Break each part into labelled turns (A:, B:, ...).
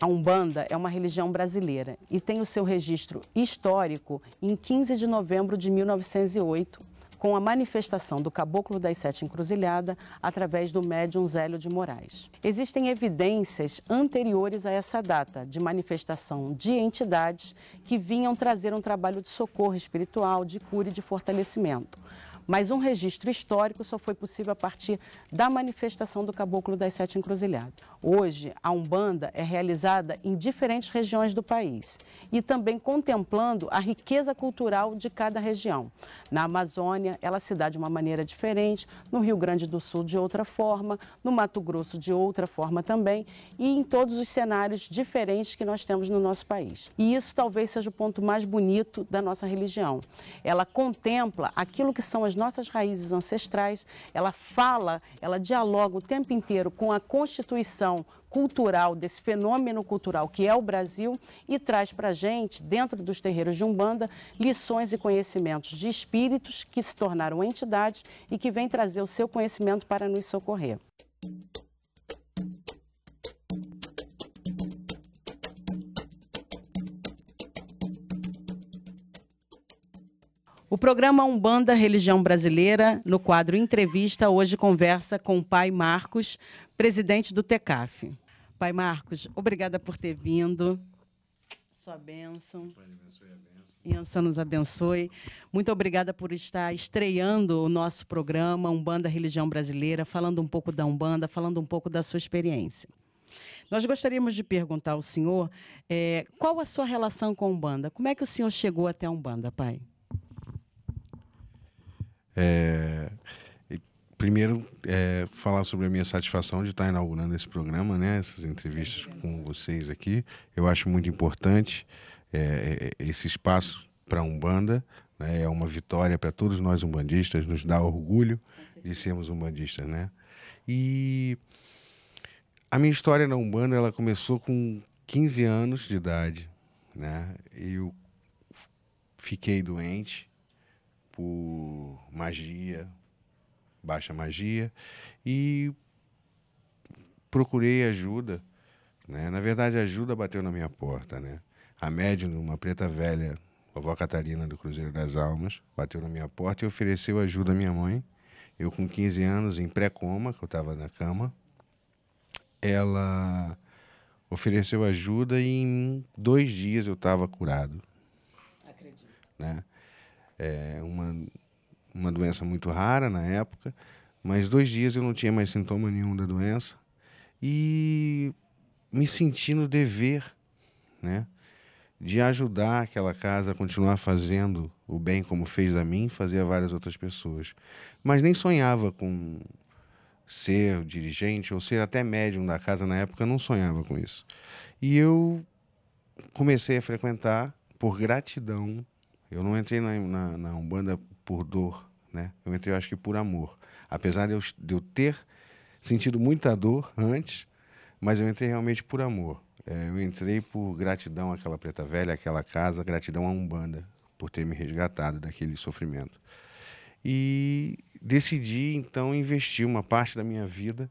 A: A Umbanda é uma religião brasileira e tem o seu registro histórico em 15 de novembro de 1908, com a manifestação do Caboclo das Sete Encruzilhadas através do médium Zélio de Moraes. Existem evidências anteriores a essa data de manifestação de entidades que vinham trazer um trabalho de socorro espiritual, de cura e de fortalecimento. Mas um registro histórico só foi possível a partir da manifestação do Caboclo das Sete Encruzilhadas. Hoje, a Umbanda é realizada em diferentes regiões do país e também contemplando a riqueza cultural de cada região. Na Amazônia, ela se dá de uma maneira diferente, no Rio Grande do Sul de outra forma, no Mato Grosso de outra forma também e em todos os cenários diferentes que nós temos no nosso país. E isso talvez seja o ponto mais bonito da nossa religião. Ela contempla aquilo que são as nossas raízes ancestrais, ela fala, ela dialoga o tempo inteiro com a constituição cultural desse fenômeno cultural que é o Brasil e traz para a gente, dentro dos terreiros de Umbanda, lições e conhecimentos de espíritos que se tornaram entidades e que vêm trazer o seu conhecimento para nos socorrer. O programa Umbanda Religião Brasileira, no quadro Entrevista, hoje conversa com o Pai Marcos, presidente do TECAF. Pai Marcos, obrigada por ter vindo. Sua bênção. Insa nos abençoe. Muito obrigada por estar estreando o nosso programa Umbanda Religião Brasileira, falando um pouco da Umbanda, falando um pouco da sua experiência. Nós gostaríamos de perguntar ao senhor qual a sua relação com a Umbanda? Como é que o senhor chegou até a Umbanda, pai?
B: Primeiro, falar sobre a minha satisfação de estar inaugurando esse programa, né? Essas entrevistas com vocês aqui. Eu acho muito importante esse espaço para a Umbanda, né? É uma vitória para todos nós umbandistas, nos dá orgulho de sermos umbandistas, né? E a minha história na Umbanda, ela começou com 15 anos de idade, né? Eu fiquei doente por magia, baixa magia, e procurei ajuda, né? Na verdade, a ajuda bateu na minha porta, né? A médium, uma preta velha, a avó Catarina do Cruzeiro das Almas, bateu na minha porta e ofereceu ajuda à minha mãe. Eu, com 15 anos, em pré-coma, que eu estava na cama, ela ofereceu ajuda e em 2 dias eu estava curado.
A: Acredito.
B: Né? Uma doença muito rara na época, mas 2 dias eu não tinha mais sintoma nenhum da doença e me senti no dever, né, de ajudar aquela casa a continuar fazendo o bem como fez a mim, fazer a várias outras pessoas. Mas nem sonhava com ser dirigente ou ser até médium da casa na época, não sonhava com isso. E eu comecei a frequentar por gratidão. Eu não entrei na Umbanda por dor, né? Eu entrei, eu acho que por amor. Apesar de eu ter sentido muita dor antes, mas eu entrei realmente por amor. Eu entrei por gratidão àquela preta velha, àquela casa, gratidão à Umbanda, por ter me resgatado daquele sofrimento. E decidi, então, investir uma parte da minha vida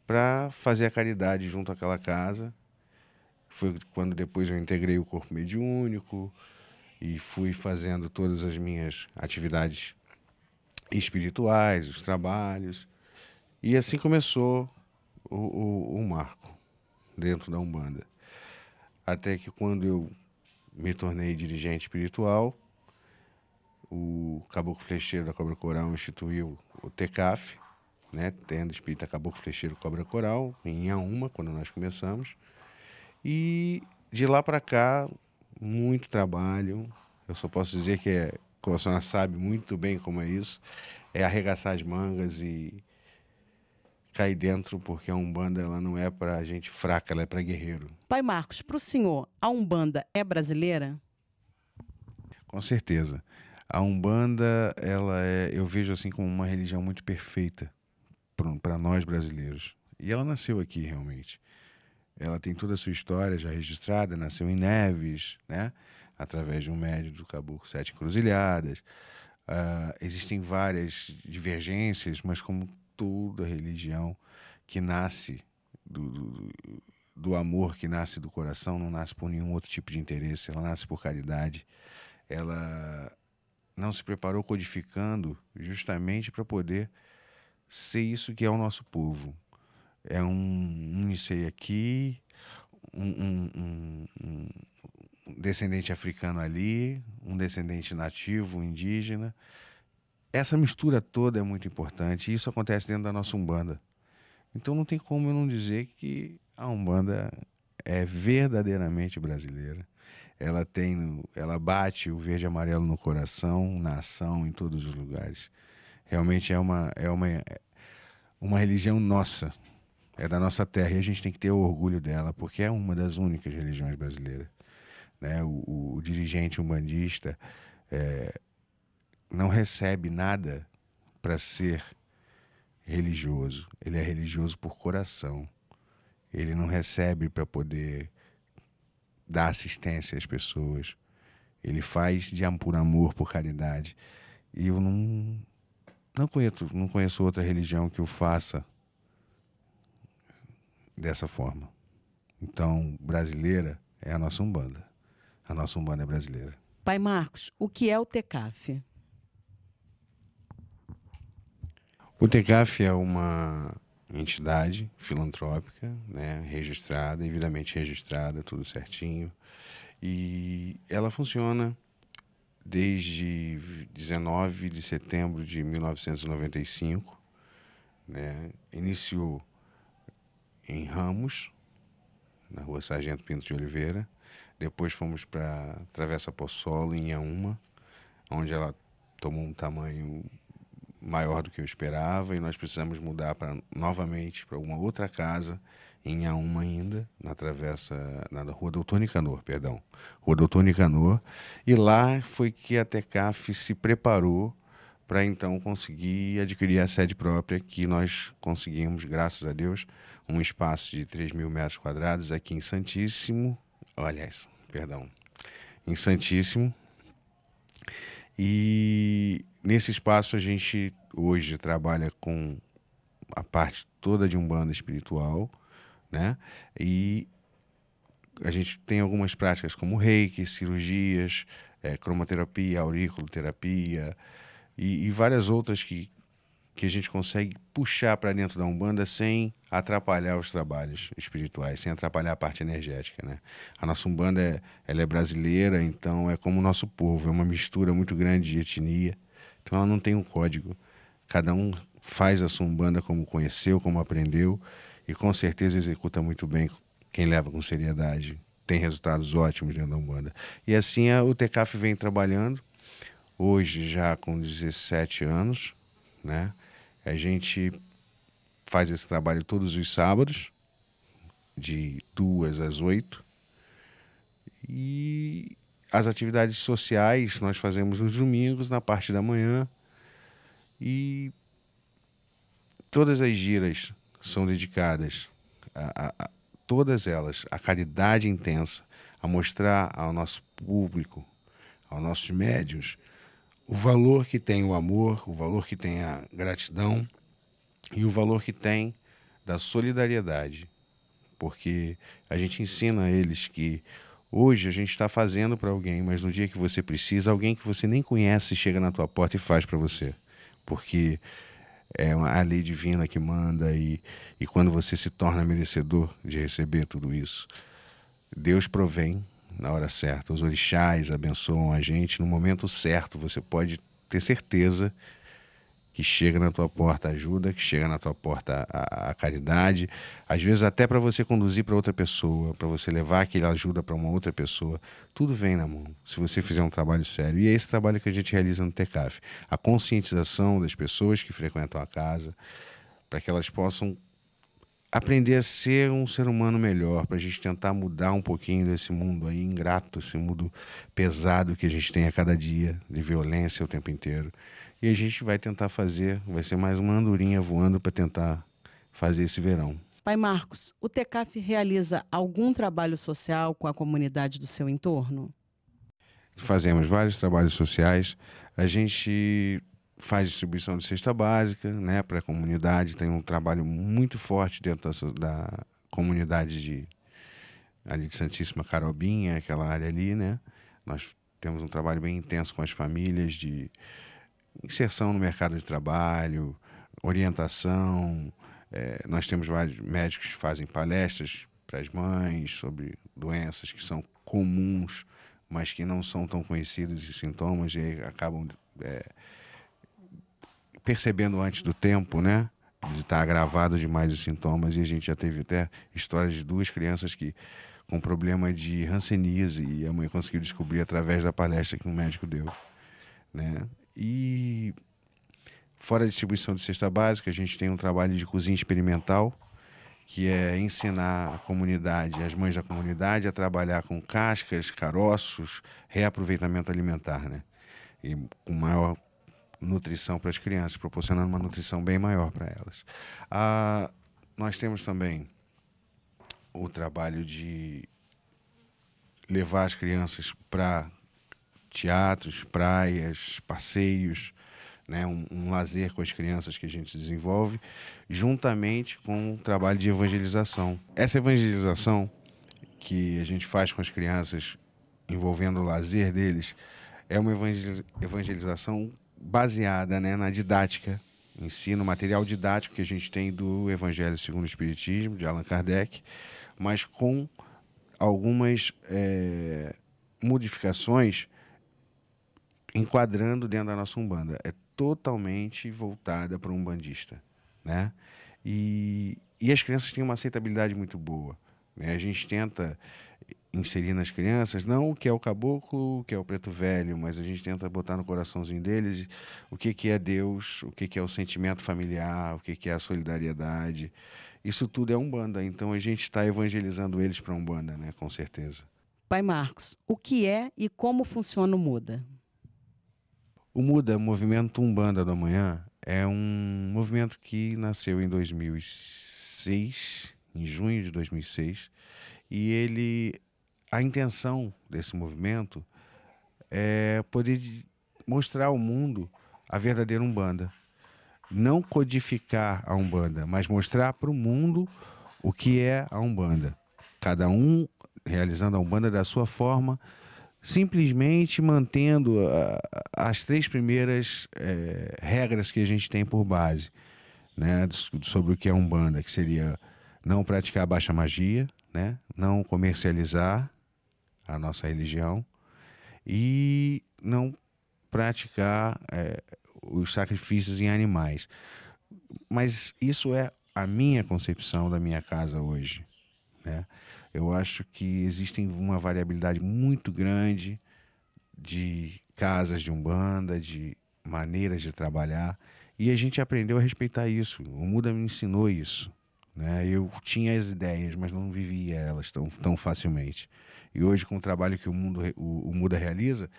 B: para fazer a caridade junto àquela casa. Foi quando depois eu integrei o corpo mediúnico e fui fazendo todas as minhas atividades espirituais, os trabalhos. E assim começou o marco dentro da Umbanda. Até que quando eu me tornei dirigente espiritual, o Caboclo Flecheiro da Cobra Coral instituiu o TECAF, né, Tenda Espírita Caboclo Flecheiro Cobra Coral, em Inhaúma, quando nós começamos. E de lá para cá, muito trabalho. Eu só posso dizer que, como a senhora sabe muito bem como é isso, é arregaçar as mangas e cair dentro, porque a Umbanda ela não é para gente fraca, ela é para guerreiro.
A: Pai Marcos, para o senhor, a Umbanda é brasileira?
B: Com certeza. A Umbanda, eu vejo assim como uma religião muito perfeita para nós brasileiros. E ela nasceu aqui realmente. Ela tem toda a sua história já registrada, nasceu em Neves, né? Através de um médium do Caboclo Sete Encruzilhadas. Existem várias divergências, mas como toda religião que nasce do amor que nasce do coração, não nasce por nenhum outro tipo de interesse, ela nasce por caridade. Ela não se preparou codificando justamente para poder ser isso que é o nosso povo. É um Nicei aqui, um descendente africano ali, um descendente nativo, indígena. Essa mistura toda é muito importante e isso acontece dentro da nossa Umbanda. Então não tem como eu não dizer que a Umbanda é verdadeiramente brasileira. Ela bate o verde e amarelo no coração, na ação, em todos os lugares. Realmente uma religião nossa, é da nossa terra e a gente tem que ter orgulho dela, porque é uma das únicas religiões brasileiras. Né? O dirigente umbandista não recebe nada para ser religioso. Ele é religioso por coração. Ele não recebe para poder dar assistência às pessoas. Ele faz por amor, por caridade. E eu não conheço outra religião que o faça dessa forma. Então, brasileira é a nossa Umbanda. A nossa Umbanda é brasileira.
A: Pai Marcos, o que é o TECAF?
B: O TECAF é uma entidade filantrópica, né, registrada, devidamente registrada, tudo certinho. E ela funciona desde 19 de setembro de 1995. Né? Iniciou em Ramos, na rua Sargento Pinto de Oliveira. Depois fomos para Travessa Possolo, em Inhaúma, onde ela tomou um tamanho maior do que eu esperava e nós precisamos mudar novamente para uma outra casa em Inhaúma ainda, na Rua Doutor Nicanor, Rua Doutor Nicanor. E lá foi que a TECAF se preparou para então conseguir adquirir a sede própria, que nós conseguimos, graças a Deus, um espaço de 3.000 metros quadrados aqui em Santíssimo, em Santíssimo. E nesse espaço a gente hoje trabalha com a parte toda de Umbanda espiritual, né? E a gente tem algumas práticas como reiki, cirurgias, cromoterapia, auriculoterapia e várias outras que a gente consegue puxar para dentro da Umbanda sem atrapalhar os trabalhos espirituais, sem atrapalhar a parte energética, né? A nossa Umbanda ela é brasileira, então é como o nosso povo, é uma mistura muito grande de etnia, então ela não tem um código. Cada um faz a sua Umbanda como conheceu, como aprendeu e com certeza executa muito bem. Quem leva com seriedade tem resultados ótimos dentro da Umbanda. E assim o TECAF vem trabalhando, hoje já com 17 anos, né? A gente faz esse trabalho todos os sábados, de 2 às 8. E as atividades sociais nós fazemos nos domingos, na parte da manhã. E todas as giras são dedicadas, todas elas, à caridade intensa, a mostrar ao nosso público, aos nossos médiuns, o valor que tem o amor, o valor que tem a gratidão e o valor que tem da solidariedade. Porque a gente ensina a eles que hoje a gente está fazendo para alguém, mas no dia que você precisa, alguém que você nem conhece chega na tua porta e faz para você. Porque é a lei divina que manda e quando você se torna merecedor de receber tudo isso, Deus provém na hora certa. Os orixás abençoam a gente no momento certo. Você pode ter certeza que chega na tua porta a ajuda, que chega na tua porta a caridade, às vezes até para você conduzir para outra pessoa, para você levar aquela ajuda para uma outra pessoa. Tudo vem na mão, se você fizer um trabalho sério. E é esse trabalho que a gente realiza no TECAF. A conscientização das pessoas que frequentam a casa, para que elas possam aprender a ser um ser humano melhor, para a gente tentar mudar um pouquinho desse mundo aí ingrato, esse mundo pesado que a gente tem a cada dia, de violência o tempo inteiro. E a gente vai tentar vai ser mais uma andorinha voando para tentar fazer esse verão.
A: Pai Marcos, o TECAF realiza algum trabalho social com a comunidade do seu entorno?
B: Fazemos vários trabalhos sociais. A gente faz distribuição de cesta básica, né, para a comunidade. Tem um trabalho muito forte dentro da comunidade ali de Santíssima Carobinha, aquela área ali, né? Nós temos um trabalho bem intenso com as famílias de inserção no mercado de trabalho, orientação. Nós temos vários médicos que fazem palestras para as mães sobre doenças que são comuns, mas que não são tão conhecidos e sintomas, e aí acabam percebendo antes do tempo, né? De estar agravado demais os sintomas. E a gente já teve até histórias de 2 crianças que com problema de hanseníase, e a mãe conseguiu descobrir através da palestra que um médico deu, né? E fora a distribuição de cesta básica, a gente tem um trabalho de cozinha experimental, que é ensinar a comunidade, as mães da comunidade, a trabalhar com cascas, caroços, reaproveitamento alimentar, né? E com maior nutrição para as crianças, proporcionando uma nutrição bem maior para elas. Nós temos também o trabalho de levar as crianças para teatros, praias, passeios, né? Um lazer com as crianças que a gente desenvolve, juntamente com o trabalho de evangelização. Essa evangelização que a gente faz com as crianças, envolvendo o lazer deles, é uma evangelização baseada, né, na didática em si, no material didático que a gente tem do Evangelho segundo o Espiritismo, de Allan Kardec, mas com algumas modificações enquadrando dentro da nossa Umbanda. É totalmente voltada para um umbandista, né? E as crianças têm uma aceitabilidade muito boa, né? A gente tenta inserir nas crianças, não o que é o caboclo, o que é o preto velho, mas a gente tenta botar no coraçãozinho deles o que é Deus, o que é o sentimento familiar, o que é a solidariedade. Isso tudo é Umbanda, então a gente está evangelizando eles para a Umbanda, né? Com certeza.
A: Pai Marcos, o que é e como funciona o Muda?
B: O Muda, o Movimento Umbanda do Amanhã, é um movimento que nasceu em 2006, em junho de 2006, e a intenção desse movimento é poder mostrar ao mundo a verdadeira Umbanda. Não codificar a Umbanda, mas mostrar para o mundo o que é a Umbanda. Cada um realizando a Umbanda da sua forma, simplesmente mantendo as 3 primeiras regras que a gente tem por base, né, sobre o que é Umbanda, que seria não praticar baixa magia, né, não comercializar a nossa religião e não praticar os sacrifícios em animais. Mas isso é a minha concepção da minha casa hoje, né? Eu acho que existem uma variabilidade muito grande de casas de Umbanda, de maneiras de trabalhar, e a gente aprendeu a respeitar isso. O Muda me ensinou isso, né? Eu tinha as ideias, mas não vivia elas tão facilmente. E hoje, com o trabalho que o Muda realiza,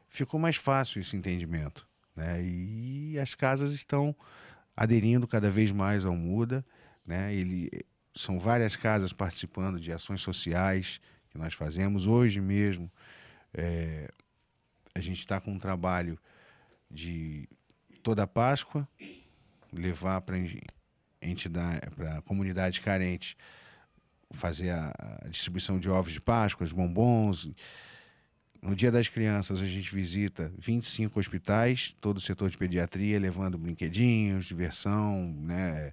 B: ficou mais fácil esse entendimento, né? E as casas estão aderindo cada vez mais ao Muda, né? São várias casas participando de ações sociais que nós fazemos. Hoje mesmo, a gente está com um trabalho de toda a Páscoa, levar para a comunidade carente, fazer a distribuição de ovos de Páscoa, bombons. No Dia das Crianças, a gente visita 25 hospitais, todo o setor de pediatria, levando brinquedinhos, diversão, né,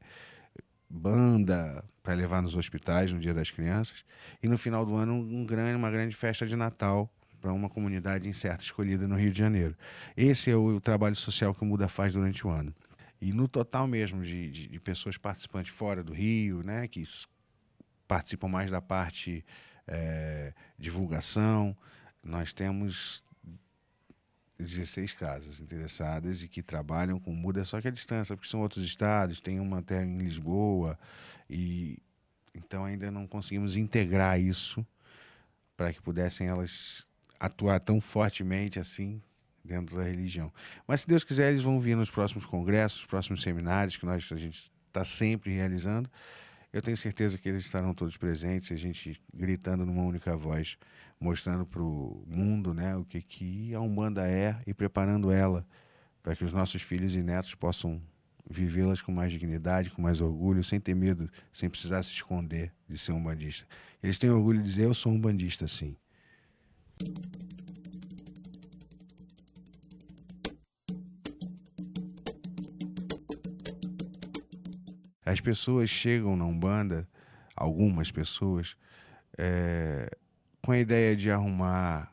B: banda para levar nos hospitais no Dia das Crianças. E no final do ano, uma grande festa de Natal para uma comunidade incerta escolhida no Rio de Janeiro. Esse é o trabalho social que o Muda faz durante o ano. E no total mesmo de pessoas participantes fora do Rio, né, que participam mais da parte divulgação, nós temos 16 casas interessadas e que trabalham com Muda, só que à distância, porque são outros estados, tem uma até em Lisboa, e então ainda não conseguimos integrar isso para que pudessem elas atuar tão fortemente assim dentro da religião. Mas se Deus quiser, eles vão vir nos próximos congressos, próximos seminários que a gente está sempre realizando. Eu tenho certeza que eles estarão todos presentes, a gente gritando numa única voz, mostrando para o mundo, né, o que a Umbanda é e preparando ela para que os nossos filhos e netos possam vivê-las com mais dignidade, com mais orgulho, sem ter medo, sem precisar se esconder de ser um bandista. Eles têm orgulho de dizer, eu sou um bandista, sim. As pessoas chegam na Umbanda, algumas pessoas, com a ideia de arrumar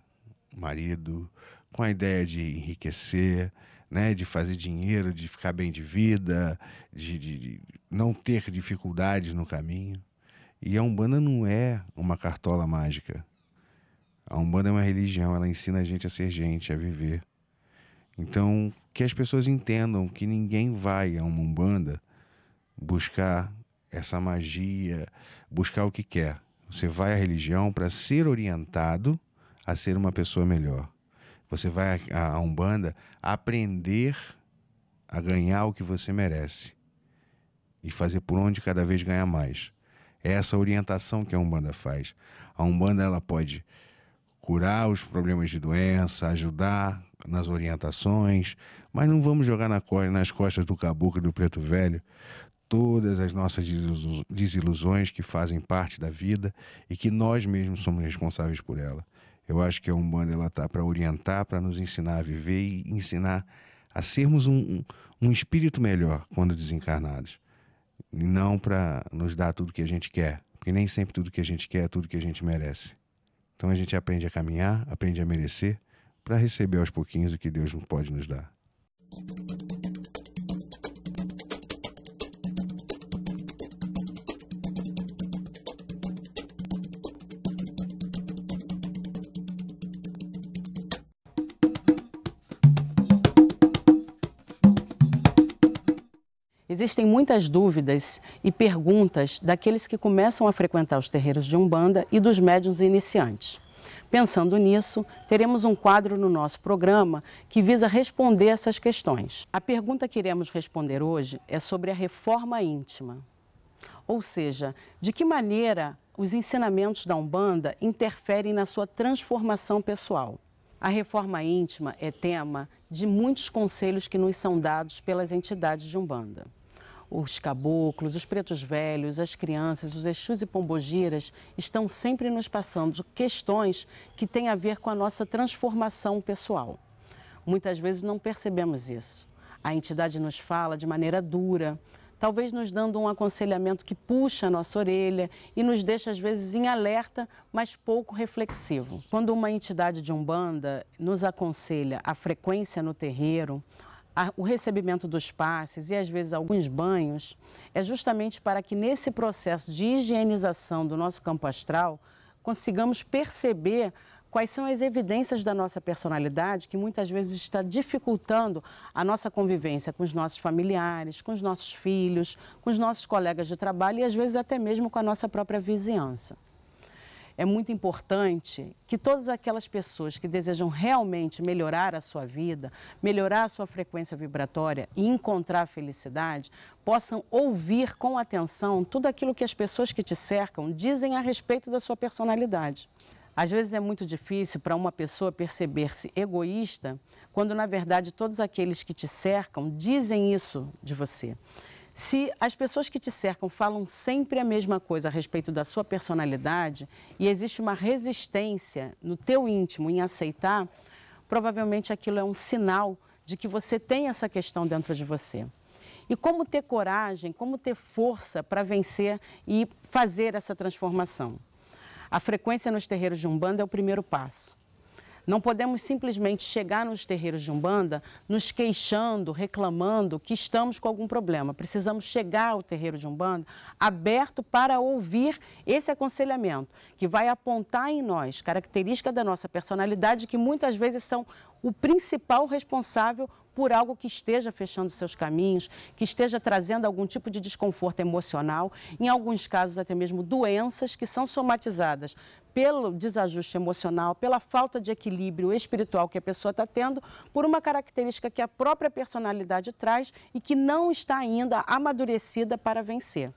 B: marido, com a ideia de enriquecer, né, de fazer dinheiro, de ficar bem de vida, de não ter dificuldades no caminho. E a Umbanda não é uma cartola mágica. A Umbanda é uma religião, ela ensina a gente a ser gente, a viver. Então, que as pessoas entendam que ninguém vai a uma Umbanda buscar essa magia, buscar o que quer. Você vai à religião para ser orientado a ser uma pessoa melhor. Você vai à Umbanda aprender a ganhar o que você merece e fazer por onde cada vez ganhar mais. É essa orientação que a Umbanda faz. A Umbanda ela pode curar os problemas de doença, ajudar nas orientações, mas não vamos jogar nas costas do caboclo e do preto velho todas as nossas desilusões que fazem parte da vida e que nós mesmos somos responsáveis por ela. Eu acho que a Umbanda ela está para orientar, para nos ensinar a viver e ensinar a sermos um espírito melhor quando desencarnados. E não para nos dar tudo que a gente quer, porque nem sempre tudo que a gente quer é tudo que a gente merece. Então a gente aprende a caminhar, aprende a merecer, para receber aos pouquinhos o que Deus pode nos dar.
A: Existem muitas dúvidas e perguntas daqueles que começam a frequentar os terreiros de Umbanda e dos médiuns iniciantes. Pensando nisso, teremos um quadro no nosso programa que visa responder essas questões. A pergunta que iremos responder hoje é sobre a reforma íntima. Ou seja, de que maneira os ensinamentos da Umbanda interferem na sua transformação pessoal. A reforma íntima é tema de muitos conselhos que nos são dados pelas entidades de Umbanda. Os caboclos, os pretos velhos, as crianças, os exus e pombogiras estão sempre nos passando questões que têm a ver com a nossa transformação pessoal. Muitas vezes não percebemos isso. A entidade nos fala de maneira dura, talvez nos dando um aconselhamento que puxa a nossa orelha e nos deixa às vezes em alerta, mas pouco reflexivo. Quando uma entidade de Umbanda nos aconselha a frequência no terreiro, o recebimento dos passes e às vezes alguns banhos, é justamente para que nesse processo de higienização do nosso campo astral, consigamos perceber quais são as evidências da nossa personalidade que muitas vezes está dificultando a nossa convivência com os nossos familiares, com os nossos filhos, com os nossos colegas de trabalho e às vezes até mesmo com a nossa própria vizinhança. É muito importante que todas aquelas pessoas que desejam realmente melhorar a sua vida, melhorar a sua frequência vibratória e encontrar a felicidade, possam ouvir com atenção tudo aquilo que as pessoas que te cercam dizem a respeito da sua personalidade. Às vezes é muito difícil para uma pessoa perceber-se egoísta, quando na verdade todos aqueles que te cercam dizem isso de você. Se as pessoas que te cercam falam sempre a mesma coisa a respeito da sua personalidade e existe uma resistência no teu íntimo em aceitar, provavelmente aquilo é um sinal de que você tem essa questão dentro de você. E como ter coragem, como ter força para vencer e fazer essa transformação? A frequência nos terreiros de Umbanda é o primeiro passo. Não podemos simplesmente chegar nos terreiros de Umbanda nos queixando, reclamando que estamos com algum problema. Precisamos chegar ao terreiro de Umbanda aberto para ouvir esse aconselhamento, que vai apontar em nós características da nossa personalidade que muitas vezes são o principal responsável por algo que esteja fechando seus caminhos, que esteja trazendo algum tipo de desconforto emocional, em alguns casos até mesmo doenças que são somatizadas pelo desajuste emocional, pela falta de equilíbrio espiritual que a pessoa está tendo, por uma característica que a própria personalidade traz e que não está ainda amadurecida para vencer.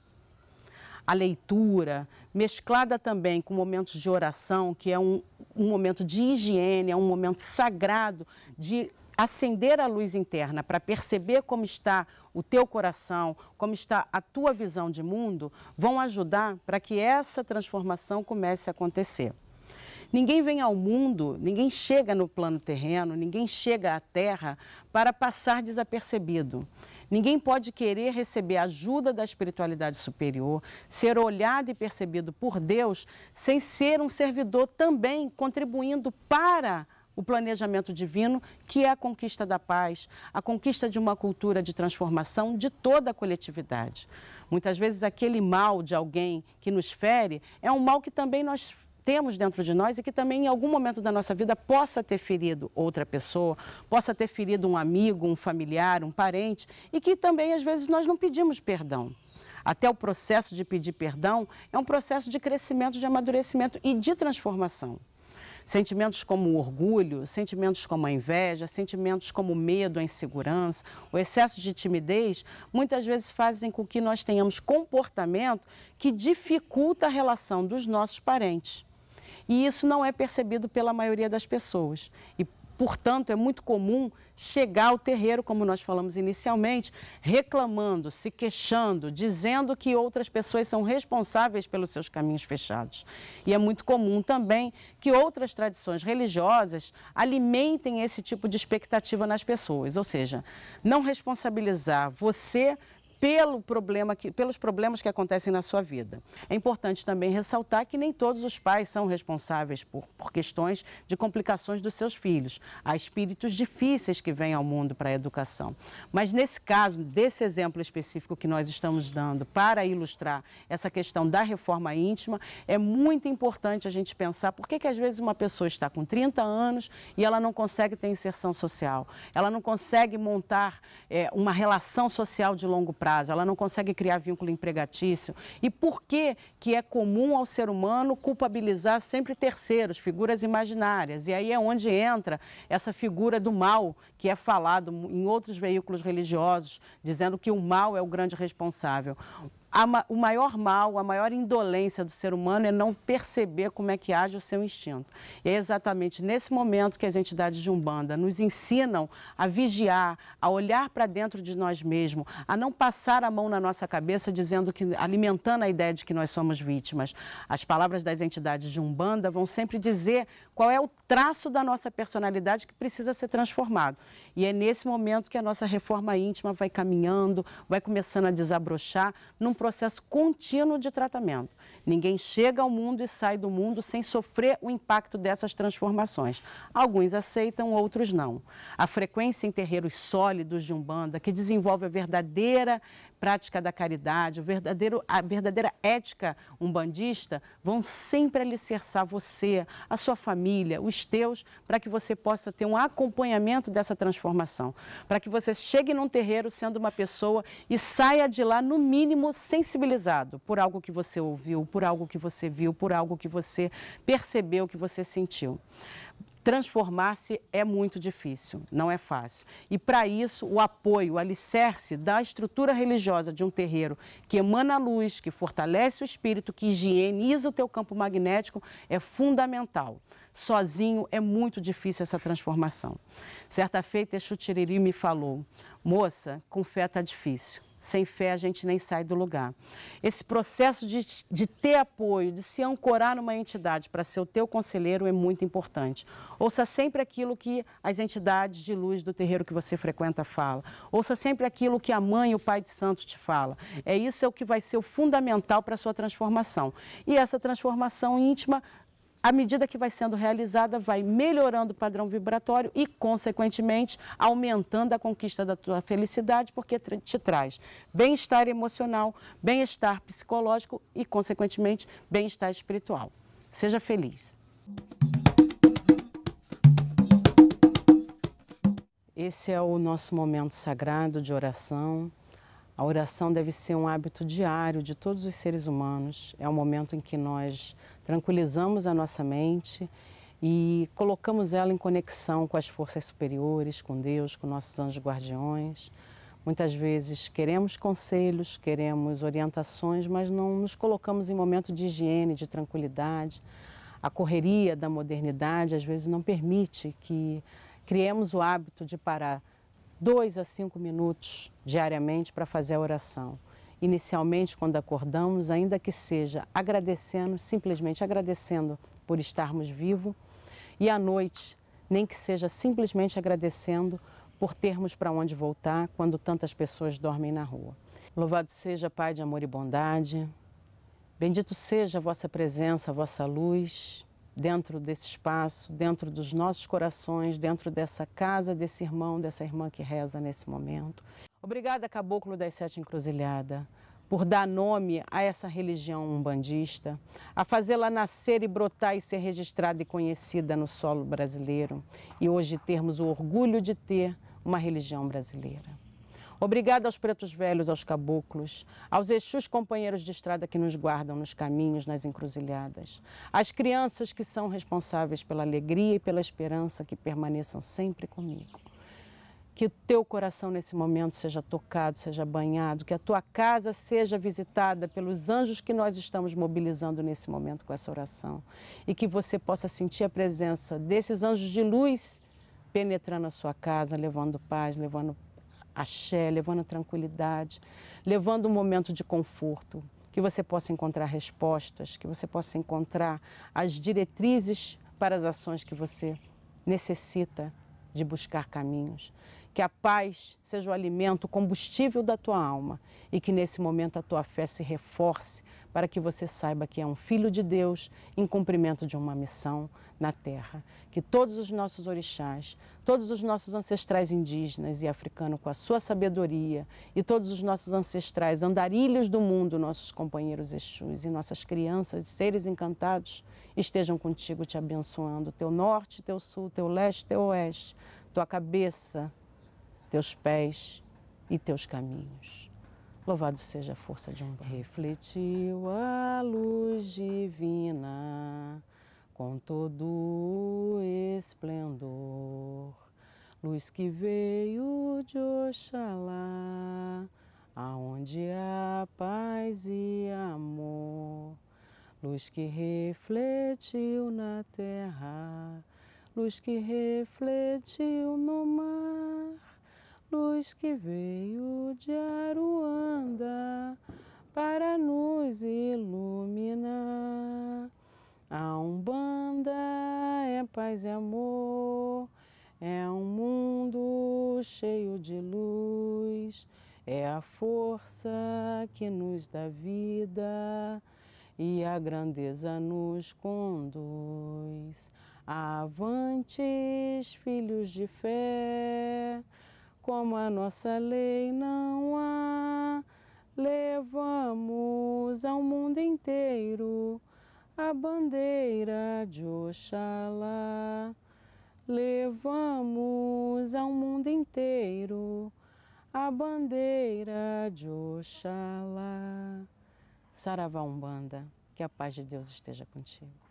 A: A leitura, mesclada também com momentos de oração, que é um momento de higiene, é um momento sagrado de acender a luz interna para perceber como está o teu coração, como está a tua visão de mundo, vão ajudar para que essa transformação comece a acontecer. Ninguém vem ao mundo, ninguém chega no plano terreno, ninguém chega à Terra para passar desapercebido. Ninguém pode querer receber ajuda da espiritualidade superior, ser olhado e percebido por Deus, sem ser um servidor também contribuindo para o planejamento divino, que é a conquista da paz, a conquista de uma cultura de transformação de toda a coletividade. Muitas vezes aquele mal de alguém que nos fere é um mal que também nós temos dentro de nós e que também em algum momento da nossa vida possa ter ferido outra pessoa, possa ter ferido um amigo, um familiar, um parente e que também às vezes nós não pedimos perdão. Até o processo de pedir perdão é um processo de crescimento, de amadurecimento e de transformação. Sentimentos como o orgulho, sentimentos como a inveja, sentimentos como o medo, a insegurança, o excesso de timidez, muitas vezes fazem com que nós tenhamos comportamento que dificulta a relação dos nossos parentes. E isso não é percebido pela maioria das pessoas. E, portanto, é muito comum chegar ao terreiro, como nós falamos inicialmente, reclamando, se queixando, dizendo que outras pessoas são responsáveis pelos seus caminhos fechados. E é muito comum também que outras tradições religiosas alimentem esse tipo de expectativa nas pessoas, ou seja, não responsabilizar você pelos problemas que acontecem na sua vida. É importante também ressaltar que nem todos os pais são responsáveis por questões de complicações dos seus filhos. Há espíritos difíceis que vêm ao mundo para a educação. Mas nesse caso, desse exemplo específico que nós estamos dando para ilustrar essa questão da reforma íntima, é muito importante a gente pensar por que às vezes uma pessoa está com 30 anos e ela não consegue ter inserção social, ela não consegue montar uma relação social de longo prazo, ela não consegue criar vínculo empregatício. E por que é comum ao ser humano culpabilizar sempre terceiros, figuras imaginárias? E aí é onde entra essa figura do mal, que é falado em outros veículos religiosos, dizendo que o mal é o grande responsável. O maior mal, a maior indolência do ser humano é não perceber como é que age o seu instinto. E é exatamente nesse momento que as entidades de Umbanda nos ensinam a vigiar, a olhar para dentro de nós mesmos, a não passar a mão na nossa cabeça dizendo que, alimentando a ideia de que nós somos vítimas. As palavras das entidades de Umbanda vão sempre dizer qual é o traço da nossa personalidade que precisa ser transformado. E é nesse momento que a nossa reforma íntima vai caminhando, vai começando a desabrochar num processo contínuo de tratamento. Ninguém chega ao mundo e sai do mundo sem sofrer o impacto dessas transformações. Alguns aceitam, outros não. A frequência em terreiros sólidos de Umbanda, que desenvolve a verdadeira prática da caridade, a verdadeira ética umbandista, vão sempre alicerçar você, a sua família, os teus, para que você possa ter um acompanhamento dessa transformação. Para que você chegue num terreiro sendo uma pessoa e saia de lá, no mínimo, sensibilizado por algo que você ouviu, por algo que você viu, por algo que você percebeu, que você sentiu. Transformar-se é muito difícil, não é fácil. E para isso, o apoio, o alicerce da estrutura religiosa de um terreiro que emana a luz, que fortalece o espírito, que higieniza o teu campo magnético, é fundamental. Sozinho é muito difícil essa transformação. Certa feita, Exu Tiriri me falou: moça, com fé está difícil. Sem fé a gente nem sai do lugar. Esse processo de ter apoio, de se ancorar numa entidade para ser o teu conselheiro é muito importante. Ouça sempre aquilo que as entidades de luz do terreiro que você frequenta falam. Ouça sempre aquilo que a mãe e o pai de santo te falam. Isso é o que vai ser o fundamental para a sua transformação. E essa transformação íntima, à medida que vai sendo realizada, vai melhorando o padrão vibratório e, consequentemente, aumentando a conquista da tua felicidade, porque te traz bem-estar emocional, bem-estar psicológico e, consequentemente, bem-estar espiritual. Seja feliz. Esse é o nosso momento sagrado de oração. A oração deve ser um hábito diário de todos os seres humanos. É um momento em que nós tranquilizamos a nossa mente e colocamos ela em conexão com as forças superiores, com Deus, com nossos anjos guardiões. Muitas vezes queremos conselhos, queremos orientações, mas não nos colocamos em momento de higiene, de tranquilidade. A correria da modernidade às vezes não permite que Criemos o hábito de parar 2 a 5 minutos diariamente para fazer a oração. Inicialmente, quando acordamos, ainda que seja agradecendo, simplesmente agradecendo por estarmos vivos, e à noite, nem que seja simplesmente agradecendo por termos para onde voltar quando tantas pessoas dormem na rua. Louvado seja Pai de amor e bondade, bendito seja a vossa presença, a vossa luz, dentro desse espaço, dentro dos nossos corações, dentro dessa casa, desse irmão, dessa irmã que reza nesse momento. Obrigada, Caboclo das Sete Encruzilhadas, por dar nome a essa religião umbandista, a fazê-la nascer e brotar e ser registrada e conhecida no solo brasileiro, e hoje termos o orgulho de ter uma religião brasileira. Obrigada aos pretos velhos, aos caboclos, aos Exus companheiros de estrada que nos guardam nos caminhos, nas encruzilhadas, às crianças que são responsáveis pela alegria e pela esperança que permaneçam sempre comigo. Que o teu coração nesse momento seja tocado, seja banhado, que a tua casa seja visitada pelos anjos que nós estamos mobilizando nesse momento com essa oração e que você possa sentir a presença desses anjos de luz penetrando a sua casa, levando paz, levando axé, levando tranquilidade, levando um momento de conforto, que você possa encontrar respostas, que você possa encontrar as diretrizes para as ações que você necessita de buscar caminhos. Que a paz seja o alimento, o combustível da tua alma e que nesse momento a tua fé se reforce para que você saiba que é um filho de Deus em cumprimento de uma missão na terra. Que todos os nossos orixás, todos os nossos ancestrais indígenas e africanos com a sua sabedoria e todos os nossos ancestrais andarilhos do mundo, nossos companheiros Exus e nossas crianças e seres encantados estejam contigo te abençoando, teu norte, teu sul, teu leste, teu oeste, tua cabeça, teus pés e teus caminhos. Louvado seja a força de Umbanda. Refletiu a luz divina com todo esplendor, luz que veio de Oxalá, aonde há paz e amor, luz que refletiu na terra, luz que refletiu no mar, luz que veio de Aruanda para nos iluminar. A Umbanda é paz e amor, é um mundo cheio de luz, é a força que nos dá vida e a grandeza nos conduz. Avantes, filhos de fé, como a nossa lei não há, levamos ao mundo inteiro a bandeira de Oxalá. Levamos ao mundo inteiro a bandeira de Oxalá. Saravá Umbanda, que a paz de Deus esteja contigo.